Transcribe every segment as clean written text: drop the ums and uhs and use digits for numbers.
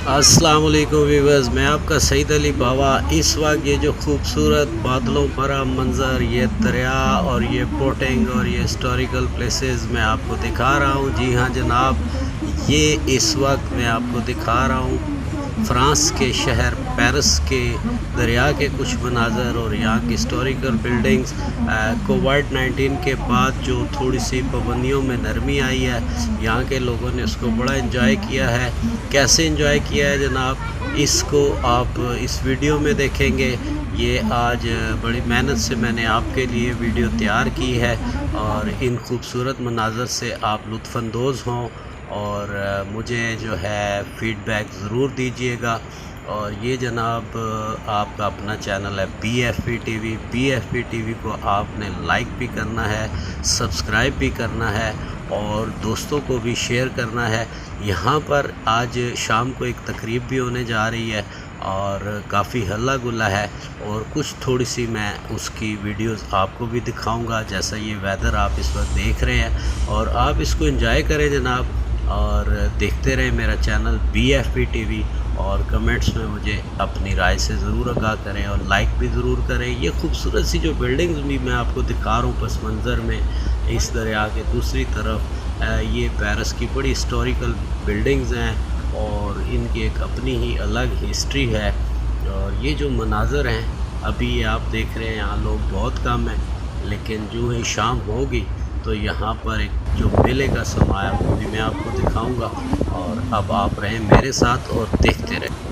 अस्सलाम वालेकुम व्यूअर्स, मैं आपका सईद अली बावा। इस वक्त ये जो खूबसूरत बादलों भरा मंज़र, ये दरिया और ये बोटिंग और ये हिस्टोरिकल प्लेसेस मैं आपको दिखा रहा हूँ। जी हाँ जनाब, ये इस वक्त मैं आपको दिखा रहा हूँ फ़्रांस के शहर पेरिस के दरिया के कुछ मनाज़र और यहाँ की हिस्टोरिकल बिल्डिंग्स। कोविड-19 के बाद जो थोड़ी सी पाबंदियों में नरमी आई है, यहाँ के लोगों ने उसको बड़ा एंजॉय किया है। कैसे एंजॉय किया है जनाब, इसको आप इस वीडियो में देखेंगे। ये आज बड़ी मेहनत से मैंने आपके लिए वीडियो तैयार की है और इन खूबसूरत मनाज़र से आप लुत्फ़अंदोज़ हों और मुझे जो है फ़ीडबैक ज़रूर दीजिएगा। और ये जनाब आपका अपना चैनल है BFP TV। BFP TV को आपने लाइक भी करना है, सब्सक्राइब भी करना है और दोस्तों को भी शेयर करना है। यहाँ पर आज शाम को एक तकरीब भी होने जा रही है और काफ़ी हल्ला गुल्ला है और कुछ थोड़ी सी मैं उसकी वीडियोस आपको भी दिखाऊंगा। जैसा ये वेदर आप इस वक्त देख रहे हैं और आप इसको एंजॉय करें जनाब और देखते रहें मेरा चैनल BFP TV और कमेंट्स में मुझे अपनी राय से ज़रूर आगाह करें और लाइक भी ज़रूर करें। ये खूबसूरत सी जो बिल्डिंग्स भी मैं आपको दिखा रहा हूँ पस मंज़र में, इस दरिया के दूसरी तरफ ये पेरिस की बड़ी हिस्टोरिकल बिल्डिंग्स हैं और इनकी एक अपनी ही अलग हिस्ट्री है। और ये जो मनाज़र हैं अभी ये आप देख रहे हैं, यहाँ लोग बहुत कम हैं, लेकिन जो ही शाम होगी तो यहाँ पर एक जो मेले का समा है वो भी मैं आपको दिखाऊंगा। और अब आप रहें मेरे साथ और देखते रहें।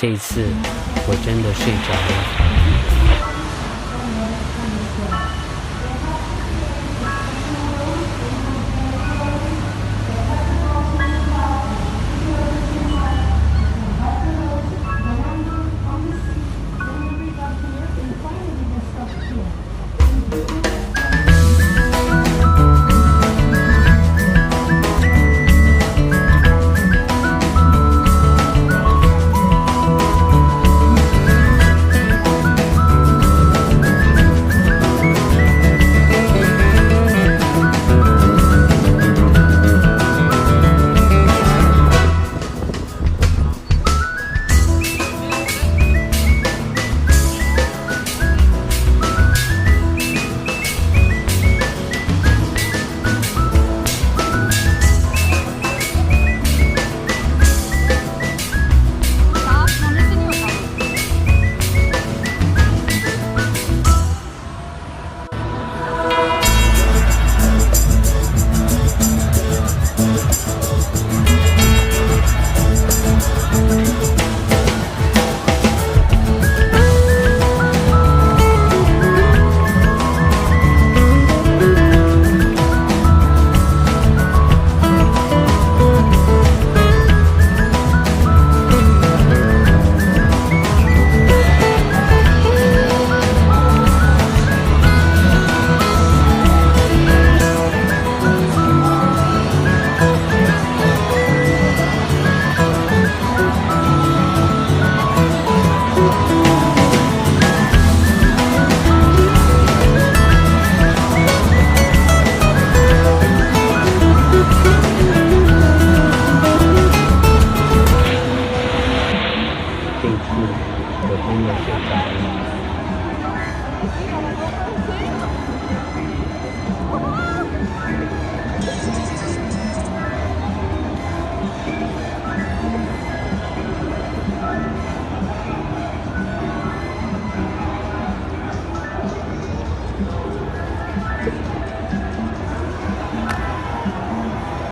这一次我真的睡着了。